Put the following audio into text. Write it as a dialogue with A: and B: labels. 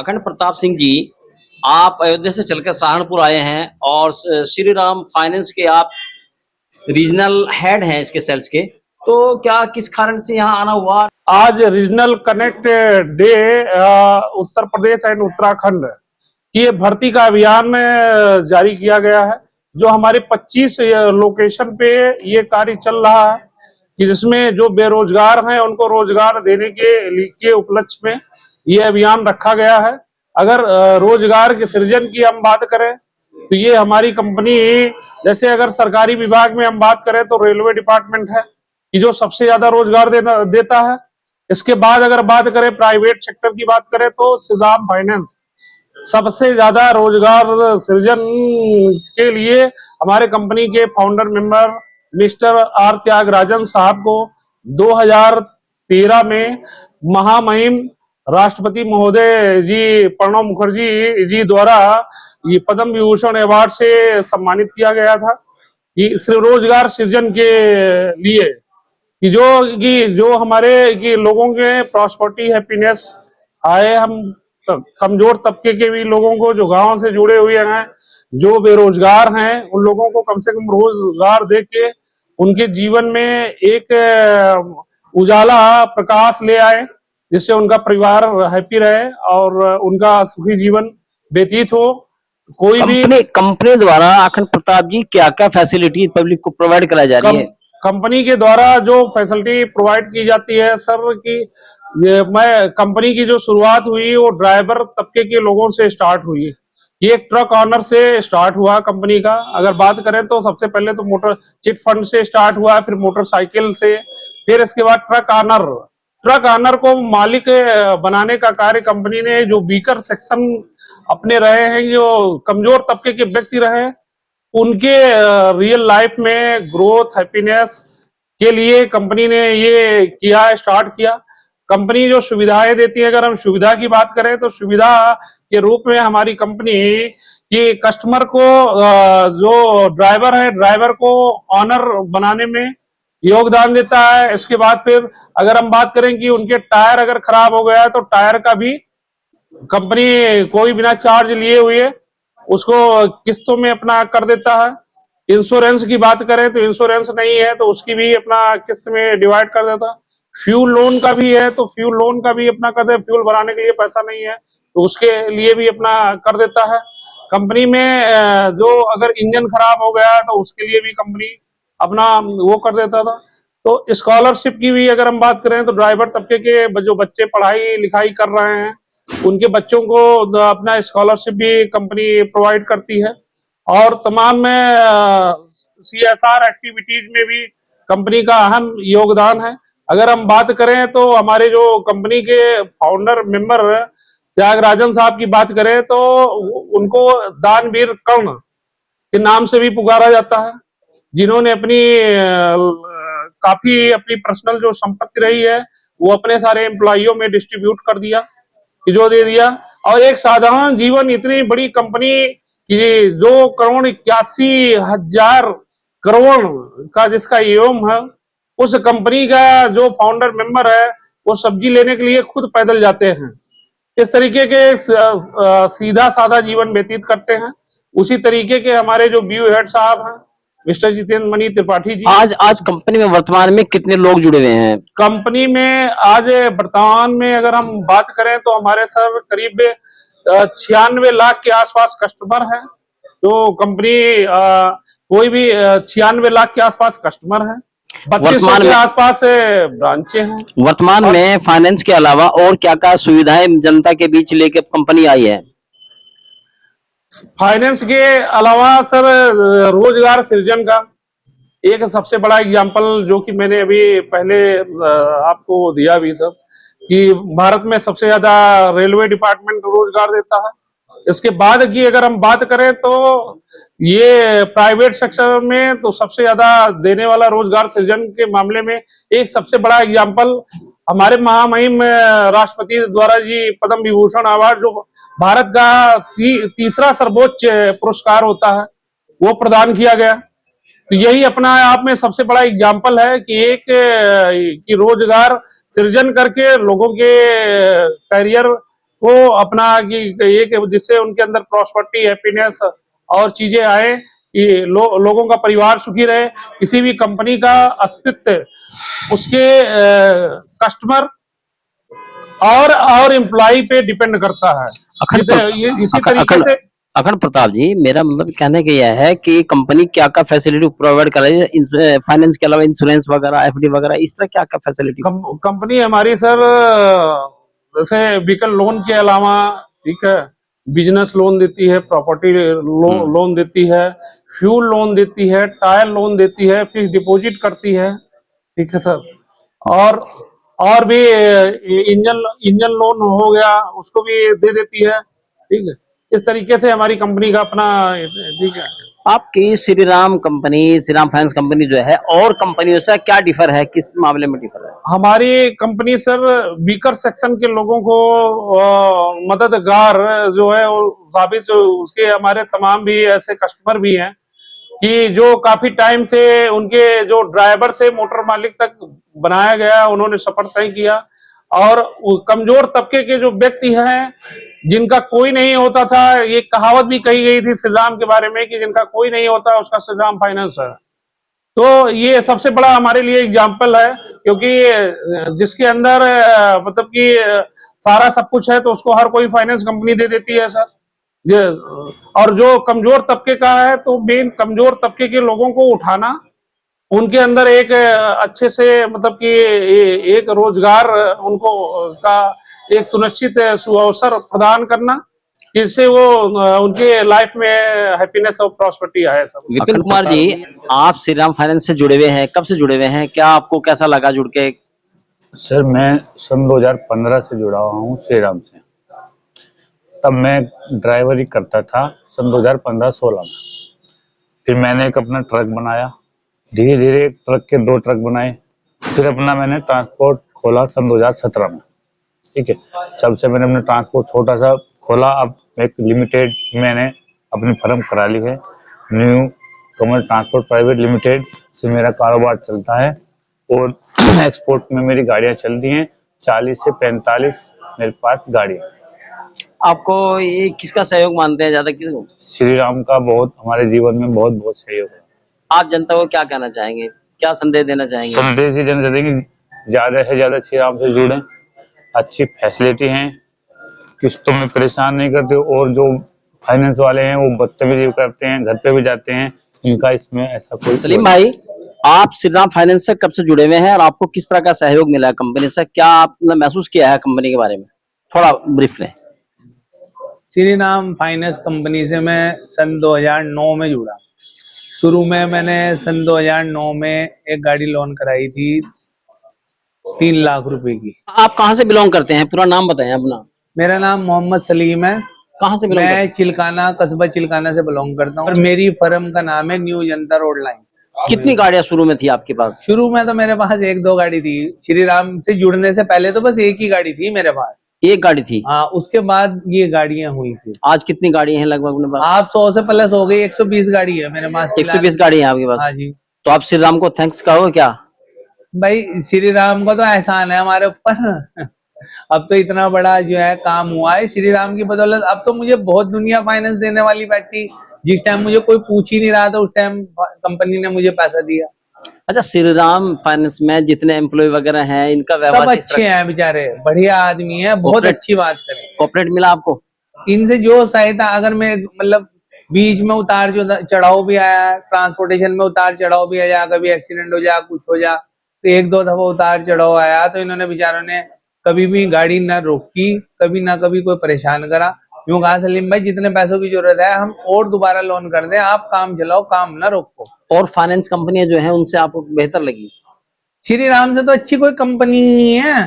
A: अखंड प्रताप सिंह जी, आप अयोध्या से चलकर सहारनपुर आए हैं और श्री राम फाइनेंस के आप रीजनल हेड हैं इसके सेल्स के। तो क्या किस कारण से यहाँ आना हुआ?
B: आज regional connect day Uttar Pradesh and Uttarakhand की ये भर्ती का अभियान जारी किया गया है, जो हमारे 25 लोकेशन पे ये कार्य चल रहा है कि जिसमें जो बेरोजगार हैं उनको रोजगार देने के उपलक्ष्य में ये अभियान रखा गया है। अगर रोजगार के सृजन की हम बात करें तो ये हमारी कंपनी, जैसे अगर सरकारी विभाग में हम बात करें तो रेलवे डिपार्टमेंट है कि जो सबसे ज्यादा रोजगार देता है। इसके बाद अगर बात करें प्राइवेट सेक्टर की बात करें तो श्रीराम फाइनेंस सबसे ज्यादा रोजगार सृजन के लिए हमारे कंपनी के founder member mister R Thyagarajan साहब को 2013 में महामहिम राष्ट्रपति महोदय जी प्रणब मुखर्जी जी द्वारा ये पद्म विभूषण अवार्ड से सम्मानित किया गया था कि रोजगार सृजन के लिए कि जो हमारे कि लोगों के प्रॉस्पेरिटी हैप्पीनेस आए, हम कमजोर तबके के भी लोगों को जो गांव से जुड़े हुए हैं, जो बेरोजगार हैं, उन लोगों को कम से कम रोजगार दे के उनके जीवन में एक उजाला प्रकाश ले आए, जिससे उनका परिवार हैप्पी रहे और उनका सुखी जीवन व्यतीत हो। कोई भी
A: कंपनी द्वारा अखंड प्रताप जी क्या क्या फैसिलिटी पब्लिक को प्रोवाइड कराई जा रही है?
B: कंपनी के द्वारा जो फैसिलिटी प्रोवाइड की जाती है सर की, मैं कंपनी की जो शुरुआत हुई वो ड्राइवर तबके के लोगों से स्टार्ट हुई। ये एक ट्रक ऑनर से स्टार्ट हुआ कंपनी का। अगर बात करें तो सबसे पहले तो मोटर चिट फंड से स्टार्ट हुआ, फिर मोटरसाइकिल से, फिर इसके बाद ट्रक ऑनर को मालिक बनाने का कार्य कंपनी ने, जो वीकर सेक्शन अपने रहे हैं, जो कमजोर तबके के व्यक्ति रहे, उनके रियल लाइफ में ग्रोथ हैप्पीनेस के लिए कंपनी ने ये स्टार्ट किया। कंपनी जो सुविधाएं देती है, अगर हम सुविधा की बात करें तो सुविधा के रूप में हमारी कंपनी ये कस्टमर को, जो ड्राइवर है, ड्राइवर को ऑनर बनाने में योगदान देता है। इसके बाद फिर अगर हम बात करें कि उनके टायर अगर खराब हो गया है तो टायर का भी कंपनी कोई बिना चार्ज लिए हुए उसको किस्तों में अपना कर देता है। इंश्योरेंस की बात करें तो इंश्योरेंस नहीं है तो उसकी भी अपना किस्त में डिवाइड कर देता। फ्यूल लोन का भी है तो फ्यूल लोन का भी अपना कर दे, फ्यूल भराने के लिए पैसा नहीं है तो उसके लिए भी अपना कर देता है। कंपनी में जो अगर इंजन खराब हो गया तो उसके लिए भी कंपनी अपना वो कर देता था। तो स्कॉलरशिप की भी अगर हम बात करें तो ड्राइवर तबके के जो बच्चे पढ़ाई लिखाई कर रहे हैं उनके बच्चों को अपना स्कॉलरशिप भी कंपनी प्रोवाइड करती है। और तमाम में CSR एक्टिविटीज में भी कंपनी का अहम योगदान है। अगर हम बात करें तो हमारे जो कंपनी के फाउंडर मेंबर त्यागराजन साहब की बात करें तो उनको दानवीर कर्ण के नाम से भी पुकारा जाता है, जिन्होंने अपनी काफी अपनी पर्सनल जो संपत्ति रही है वो अपने सारे एम्प्लॉइयों में डिस्ट्रीब्यूट कर दिया, जो दे दिया। और एक साधारण जीवन इतनी बड़ी कंपनी की 2,81,000 करोड़ का जिसका एवं है, उस कंपनी का जो फाउंडर मेंबर है वो सब्जी लेने के लिए खुद पैदल जाते हैं। इस तरीके के सीधा साधा जीवन व्यतीत करते हैं। उसी तरीके के हमारे जो ब्यू हेड साहब हैं मिस्टर जितेंद्र मणि त्रिपाठी जी।
A: आज कंपनी में वर्तमान में कितने लोग जुड़े हुए हैं?
B: कंपनी में आज वर्तमान में अगर हम बात करें तो हमारे सर करीब 96 लाख के आसपास कस्टमर हैं। तो कंपनी कोई भी 96 लाख के आसपास कस्टमर है, 3200 के आसपास ब्रांचें हैं।
A: वर्तमान में फाइनेंस के अलावा और क्या क्या सुविधाएं जनता के बीच लेके कंपनी आई है?
B: फाइनेंस के अलावा सर रोजगार सृजन का एक सबसे बड़ा एग्जांपल जो कि मैंने अभी पहले आपको दिया भी सर, कि भारत में सबसे ज्यादा रेलवे डिपार्टमेंट रोजगार देता है। इसके बाद की अगर हम बात करें तो ये प्राइवेट सेक्टर में तो सबसे ज्यादा देने वाला रोजगार सृजन के मामले में एक सबसे बड़ा एग्जांपल हमारे महामहिम राष्ट्रपति द्वारा जी पद्म विभूषण अवार्ड, जो भारत का तीसरा सर्वोच्च पुरस्कार होता है, वो प्रदान किया गया। तो यही अपना आप में सबसे बड़ा एग्जाम्पल है कि एक रोजगार सृजन करके लोगों के करियर वो अपना कि जिससे उनके अंदर प्रॉस्पेरिटी, हैप्पीनेस और चीजें आए कि लोगों का परिवार सुखी रहे। किसी भी कंपनी का अस्तित्व उसके कस्टमर और एम्प्लॉय पे डिपेंड करता है। इसी तरीके से
A: अखंड प्रताप जी, मेरा मतलब कहने का यह है कि कंपनी क्या क्या फैसिलिटी प्रोवाइड कर रही है, फाइनेंस के अलावा इंश्योरेंस वगैरह, एफडी वगैरह, इस तरह क्या क्या फैसिलिटी?
B: कंपनी हमारी सर जैसे व्हीकल लोन के अलावा, ठीक है, बिजनेस लोन देती है, प्रॉपर्टी लोन देती है, फ्यूल लोन देती है, टायर लोन देती है, फिक्स डिपॉजिट करती है, ठीक है सर। और भी इंजन लोन हो गया, उसको भी दे देती है, ठीक है। इस तरीके से हमारी कंपनी का अपना, ठीक है।
A: आपकी श्रीराम फाइनेंस कंपनी जो है और कंपनियों से क्या डिफर है, किस मामले में डिफर है?
B: हमारी कंपनी सर वीकर सेक्शन के लोगों को मददगार जो है वो साबित, उसके हमारे तमाम भी ऐसे कस्टमर भी हैं कि जो काफी टाइम से उनके जो ड्राइवर से मोटर मालिक तक बनाया गया, उन्होंने सफर तय किया। और कमजोर तबके के जो व्यक्ति हैं जिनका कोई नहीं होता था, ये कहावत भी कही गई थी श्रीराम के बारे में कि जिनका कोई नहीं होता उसका श्रीराम फाइनेंस है। तो ये सबसे बड़ा हमारे लिए एग्जाम्पल है, क्योंकि जिसके अंदर मतलब कि सारा सब कुछ है तो उसको हर कोई फाइनेंस कंपनी दे देती है सर। और जो कमजोर तबके का है तो मेन कमजोर तबके के लोगों को उठाना, उनके अंदर एक अच्छे से मतलब कि एक रोजगार उनको का एक सुनिश्चित अवसर प्रदान करना, जिससे वो उनके लाइफ में हैप्पीनेस और प्रॉस्पेरिटी आए सब।
A: विपिन कुमार जी, आप श्रीराम फाइनेंस से जुड़े हुए हैं, कब से जुड़े हुए हैं, क्या आपको कैसा लगा जुड़ के?
C: सर मैं सन 2015 से जुड़ा हुआ हूँ श्रीराम से। तब मैं ड्राइवरी करता था सन 2015-16 में। फिर मैंने एक अपना ट्रक बनाया, धीरे धीरे ट्रक के 2 ट्रक बनाए, फिर अपना मैंने ट्रांसपोर्ट खोला सन 2017 में, ठीक है। जब से मैंने अपना ट्रांसपोर्ट छोटा सा खोला, अब एक लिमिटेड मैंने अपनी फर्म करा ली है, न्यू कमल ट्रांसपोर्ट प्राइवेट लिमिटेड से मेरा कारोबार चलता है। और एक्सपोर्ट में मेरी गाड़ियां चलती हैं, 40 से 45 मेरे पास गाड़ियां।
A: आपको ये किसका सहयोग मानते हैं ज्यादा, किसको?
C: श्रीराम का बहुत हमारे जीवन में बहुत बहुत सहयोग है।
A: आप जनता को क्या कहना चाहेंगे, क्या संदेश देना चाहेंगे?
C: संदेश ही देना चाहेंगे, ज्यादा से ज्यादा श्रीराम से जुड़े, अच्छी फैसिलिटी है, किस्तों में परेशान नहीं करते, और जो फाइनेंस वाले हैं वो बदतमीजी करते हैं, घर पे भी जाते हैं, इनका इसमें ऐसा कोई।
A: सलीम भाई, आप श्रीराम फाइनेंस से कब से जुड़े हुए हैं और आपको किस तरह का सहयोग मिला है कंपनी से, क्या आपने महसूस किया है कंपनी के बारे में, थोड़ा ब्रीफ लें।
D: श्रीराम फाइनेंस कंपनी से मैं सन 2009 में जुड़ा। शुरू में मैंने सन 2009 में एक गाड़ी लोन कराई थी 3 लाख रुपए की।
A: आप कहाँ से बिलोंग करते हैं, पूरा नाम बताएं अपना।
D: मेरा नाम मोहम्मद सलीम है।
A: कहाँ से बिलोंग करते हैं?
D: मैं चिलकाना, कस्बा चिलकाना से बिलोंग करता हूँ और मेरी फर्म का नाम है न्यू जनता रोड लाइंस।
A: कितनी गाड़ियां शुरू में थी आपके पास?
D: शुरू में तो मेरे पास 1-2 गाड़ी थी। श्रीराम से जुड़ने से पहले तो बस एक ही गाड़ी थी मेरे पास।
A: एक गाड़ी थी?
D: हाँ, उसके बाद ये गाड़ियां हुई थी।
A: आज कितनी गाड़ियां हैं लगभग अपने पास?
D: आप 100 से प्लस हो गई, 120 गाड़ी है मेरे पास।
A: 120 गाड़ी है आपके पास?
D: हाँ जी।
A: तो आप श्रीराम को थैंक्स कहोगे क्या?
D: भाई श्री राम का तो एहसान है हमारे ऊपर। अब तो इतना बड़ा जो है काम हुआ है श्री राम की बदौलत। अब तो मुझे बहुत दुनिया फाइनेंस देने वाली बैठी, जिस टाइम मुझे कोई पूछ ही नहीं रहा था उस टाइम कंपनी ने मुझे पैसा दिया।
A: अच्छा, श्रीराम फाइनेंस में जितने एम्प्लॉय वगैरह हैं, इनका व्यवहार
D: सब अच्छे हैं बेचारे, बढ़िया आदमी है, बहुत अच्छी बात करें।
A: कॉर्पोरेट मिला आपको?
D: इनसे जो सहायता, अगर मैं मतलब बीच में उतार चढ़ाव भी आया, ट्रांसपोर्टेशन में उतार चढ़ाव भी आया, कभी एक्सीडेंट हो जा, कुछ हो जा, तो 1-2 दफा उतार चढ़ाव आया, तो इन्होंने बेचारों ने कभी भी गाड़ी ना रोकी, कभी ना कभी कोई परेशान करा। यूं कहा सलीम भाई जितने पैसों की जरूरत है हम और दोबारा लोन कर दें, आप काम चलाओ, काम ना रोको।
A: और फाइनेंस कंपनियां जो हैं उनसे आपको बेहतर लगी?
D: श्री राम से तो अच्छी कोई कंपनी नहीं है।